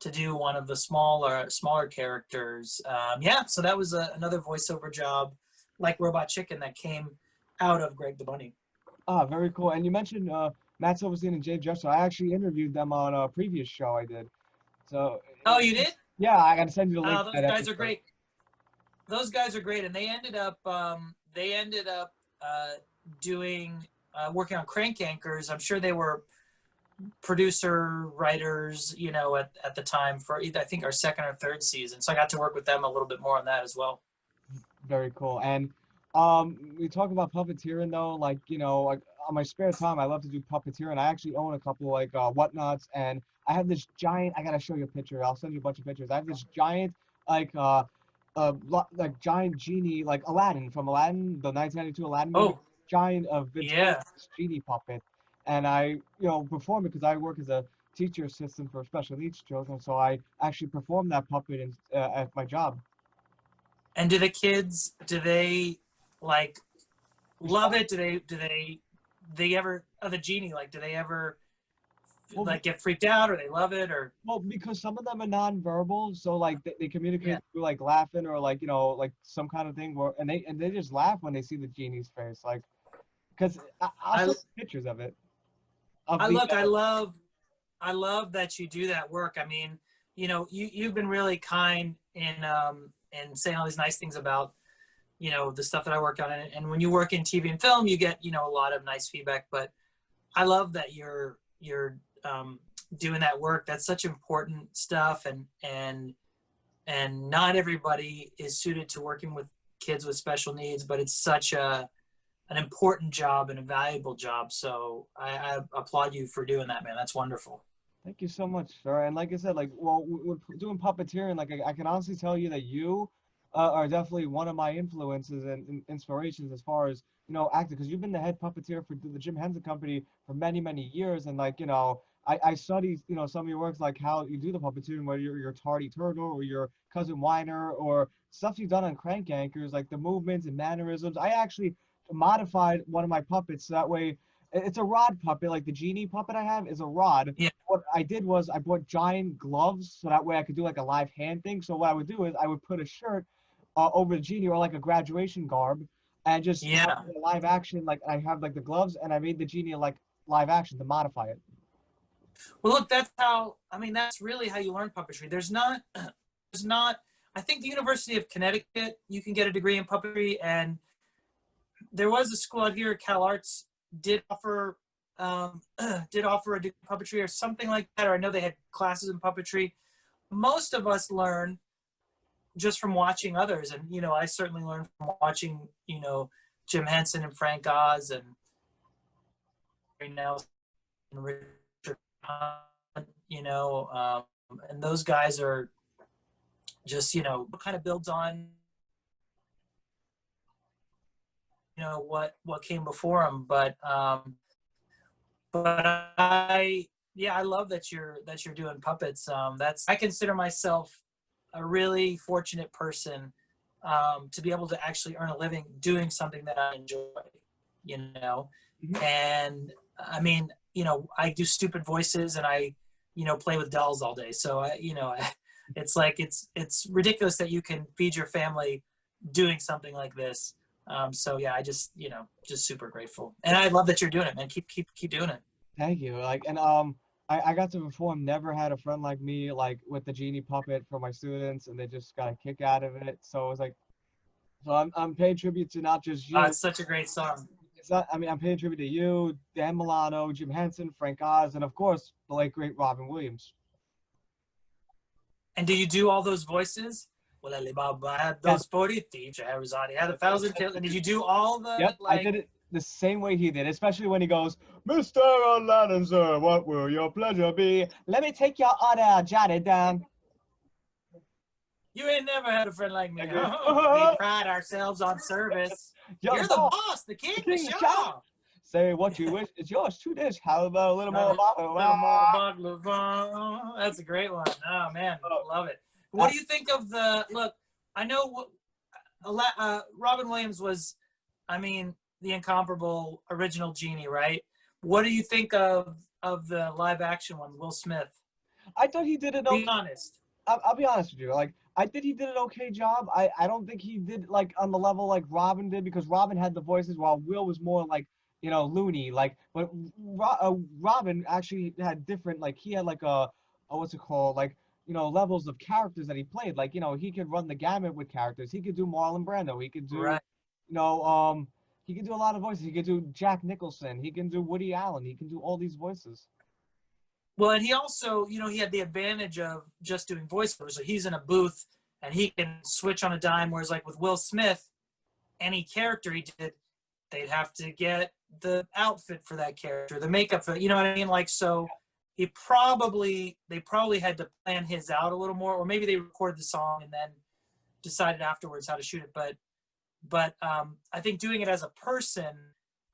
to do one of the smaller characters. So that was another voiceover job, like Robot Chicken, that came out of Greg the Bunny. Ah, very cool. And you mentioned Matt Silverstein and Dave Jesser. I actually interviewed them on a previous show I did. So. Oh, you did? Yeah, I gotta send you the link. Those guys are great. Those guys are great, and they ended up doing working on Crank Anchors. I'm sure they were producer writers, you know, at the time for either, I think, our second or third season. So I got to work with them a little bit more on that as well. Very cool. And we talk about puppeteering though, like, you know, like on my spare time, I love to do puppeteering. I actually own a couple like whatnots, and I have this giant. I gotta show you a picture. I'll send you a bunch of pictures. I have this giant like giant genie, like Aladdin from Aladdin, the 1992 Aladdin movie. Oh, Giant yeah. genie puppet, and I, you know, perform it because I work as a teacher assistant for special needs children. So I actually perform that puppet at my job. And do the kids, do they like love it? Do they ever, the genie, like, do they ever like get freaked out, or they love it, or? Well, because some of them are nonverbal, so like they communicate through like laughing or like, you know, like some kind of thing where, and they just laugh when they see the genie's face, like, because I'll show pictures of it. I love that you do that work. I mean, you know, you've been really kind in saying all these nice things about, you know, the stuff that I work on. And when you work in TV and film, you get, you know, a lot of nice feedback. But I love that you're doing that work. That's such important stuff. And not everybody is suited to working with kids with special needs, but it's such an important job and a valuable job. So I applaud you for doing that, man. That's wonderful. Thank you so much, sir. And like I said, like, well, we're doing puppeteering. Like, I can honestly tell you that you are definitely one of my influences and inspirations as far as, you know, acting, because you've been the head puppeteer for the Jim Henson Company for many, many years. And like, you know, I study, you know, some of your works, like how you do the puppeteering, whether you're your Tardy Turtle or your Cousin Whiner or stuff you've done on Crank Anchors, like the movements and mannerisms. I actually modified one of my puppets so that way. It's a rod puppet, like the genie puppet I have is a rod. Yeah. What I did was I bought giant gloves so that way I could do like a live hand thing. So what I would do is I would put a shirt over the genie or like a graduation garb and just live action. Like I have like the gloves and I made the genie like live action to modify it. Well, look, that's really how you learn puppetry. There's not, I think the University of Connecticut, you can get a degree in puppetry, and there was a school out here at Cal Arts did offer a degree in puppetry or something like that, or I know they had classes in puppetry. Most of us learn just from watching others, and you know, I certainly learned from watching, you know, Jim Henson and Frank Oz and Nelson and Richard Hunt, you know, and those guys are just, you know, kind of builds on, you know, what came before them. But I love that you're doing puppets. I consider myself a really fortunate person to be able to actually earn a living doing something that I enjoy, you know. Mm-hmm. And I mean, you know, I do stupid voices and I, you know, play with dolls all day. So it's like, it's ridiculous that you can feed your family doing something like this. So yeah, I just, you know, just super grateful, and I love that you're doing it, man. Keep doing it. Thank you. Like, and I got to perform Never Had a Friend Like Me, like with the genie puppet for my students, and they just got a kick out of it. So it was like, so I'm paying tribute to not just you. It's such a great song. It's not, I mean, I'm paying tribute to you, Dan Milano, Jim Henson, Frank Oz, and of course the late great Robin Williams. And do you do all those voices? Well, Alibaba had those 40 thieves. Arizona had 1,000 tails. And did you do all the? Yep, like, I did it the same way he did, especially when he goes, Mr. Aladdin, sir, what will your pleasure be? Let me take your order, jot it down. You ain't never had a friend like me. We pride ourselves on service. You're the boss, the king, the show. Say what you wish, it's yours to dish. How about a little more Little more baklava? baklava. That's a great one. Oh man, Oh, love it. What do you think of the look? I know Robin Williams was, I mean, the incomparable original Genie, right? What do you think of the live action one, Will Smith? I thought he did it Be okay. honest. I'll be honest with you. Like, I think he did an okay job. I don't think he did like on the level like Robin did, because Robin had the voices while Will was more like, loony. Like, but Robin actually had different, like he had like what's it called, like, levels of characters that he played. Like, he could run the gamut with characters. He could do Marlon Brando. He could do, Right. you know, he could do a lot of voices. He could do Jack Nicholson. He can do Woody Allen. He can do all these voices. Well, and he also, he had the advantage of just doing voiceover. So he's in a booth and he can switch on a dime. Whereas, like with Will Smith, any character he did, they'd have to get the outfit for that character, the makeup for, you know what I mean? Like, so they probably had to plan his out a little more, or maybe they recorded the song and then decided afterwards how to shoot it. But I think doing it as a person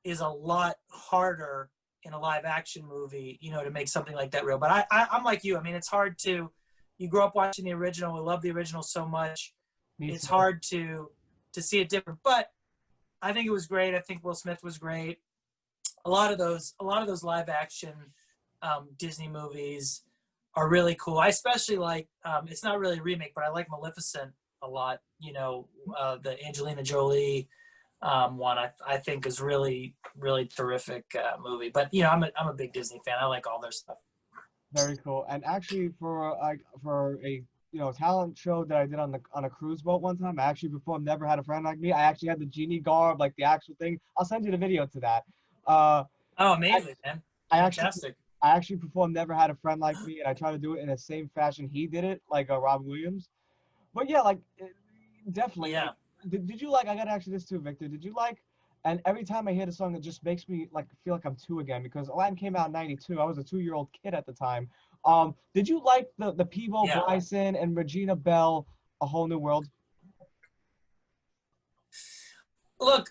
is a lot harder in a live action movie, to make something like that real. But I'm like you. I mean, it's hard to, you grow up watching the original. We love the original so much. It's hard to see it different. But I think it was great. I think Will Smith was great. A lot of those live action Disney movies are really cool. I especially like, it's not really a remake, but I like Maleficent a lot. The Angelina Jolie one I think is really, really terrific movie. But I'm a big Disney fan. I like all their stuff. Very cool. And actually, for a talent show that I did on a cruise boat one time, I actually performed "Never Had a Friend Like Me." I actually had the genie garb, like the actual thing. I'll send you the video to that. Oh, amazing, man! Fantastic. I actually performed "Never Had a Friend Like Me," and I try to do it in the same fashion he did it, like Robin Williams. But yeah, like definitely. Yeah. Like, did you like? I gotta ask you this too, Victor. Did you like? And every time I hear the song, it just makes me like feel like I'm two again, because Aladdin came out in '92. I was a 2-year-old kid at the time. Did you like the Peebo Bryson and Regina Belle, A Whole New World? Look,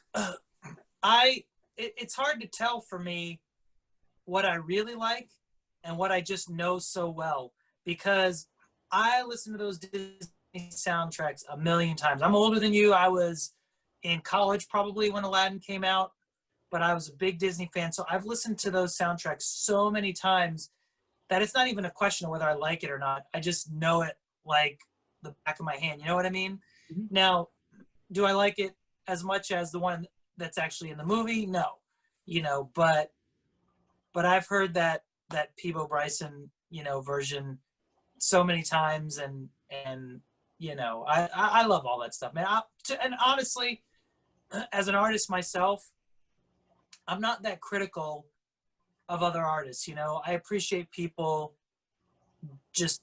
it's hard to tell for me what I really like and what I just know so well, because I listen to those Disney soundtracks a million times. I'm older than you. I was in college probably when Aladdin came out, but I was a big Disney fan. So I've listened to those soundtracks so many times that it's not even a question of whether I like it or not. I just know it like the back of my hand. You know what I mean? Mm-hmm. Now, do I like it as much as the one that's actually in the movie? No. But I've heard that Peebo Bryson, version so many times, and I love all that stuff, man. And honestly, as an artist myself, I'm not that critical of other artists. I appreciate people just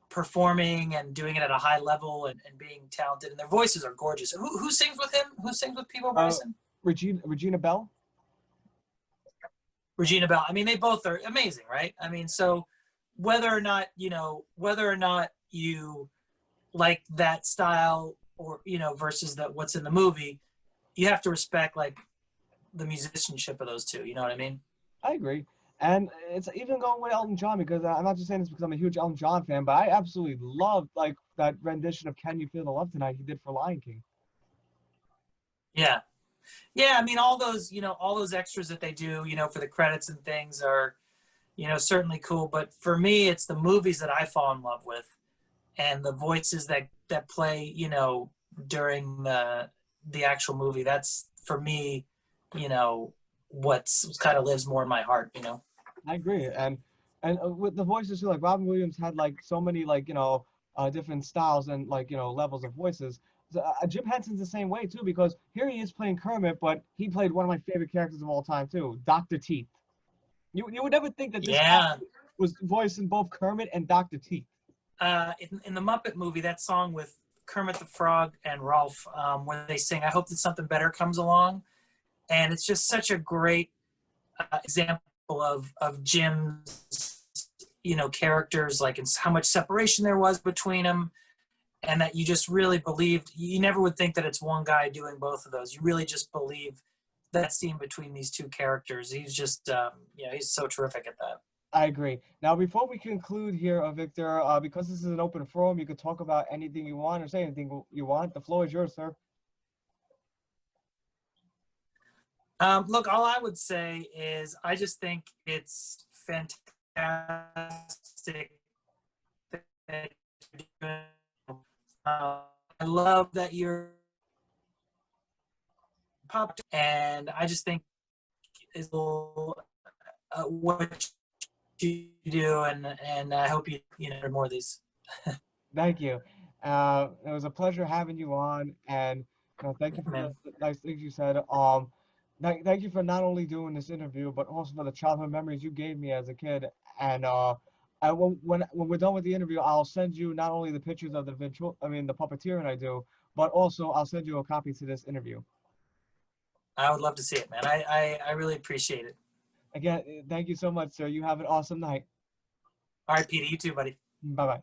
performing and doing it at a high level and being talented, and their voices are gorgeous. Who sings with him? Who sings with Peebo Bryson? Regina Belle. Regina Belle. I mean, they both are amazing, right? I mean, so whether or not you like that style or versus what's in the movie, you have to respect like the musicianship of those two. You know what I mean? I agree. And it's even going with Elton John, because I'm not just saying this because I'm a huge Elton John fan, but I absolutely loved like that rendition of "Can You Feel the Love Tonight" he did for Lion King. Yeah. I mean, all those extras that they do, for the credits and things are, certainly cool. But for me, it's the movies that I fall in love with, and the voices that play, during the actual movie. That's for me, what's kind of lives more in my heart. I agree. And with the voices too, like Robin Williams had like so many like different styles and like levels of voices. So, Jim Henson's the same way too, because here he is playing Kermit, but he played one of my favorite characters of all time too, Dr. Teeth. You would never think that this guy was voicing both Kermit and Dr. Teeth. In the Muppet movie, that song with Kermit the Frog and Ralph, where they sing "I Hope That Something Better Comes Along," and it's just such a great example of Jim's characters, like, and how much separation there was between them, and that you just really believed. You never would think that it's one guy doing both of those. You really just believe that scene between these two characters. He's just, he's so terrific at that. I agree. Now, before we conclude here, Victor, because this is an open forum, you can talk about anything you want or say anything you want. The floor is yours, sir. Look, all I would say is I just think it's fantastic. I love that you're popped, and I just think is what you do, and I hope you know more of these. Thank you. It was a pleasure having you on, and thank you for the nice things you said. Thank you for not only doing this interview, but also for the childhood memories you gave me as a kid. And when we're done with the interview, I'll send you not only the pictures of the Puppeteer and I do, but also I'll send you a copy to this interview. I would love to see it, man. I really appreciate it. Again, thank you so much, sir. You have an awesome night. All right, Petey, you too, buddy. Bye-bye.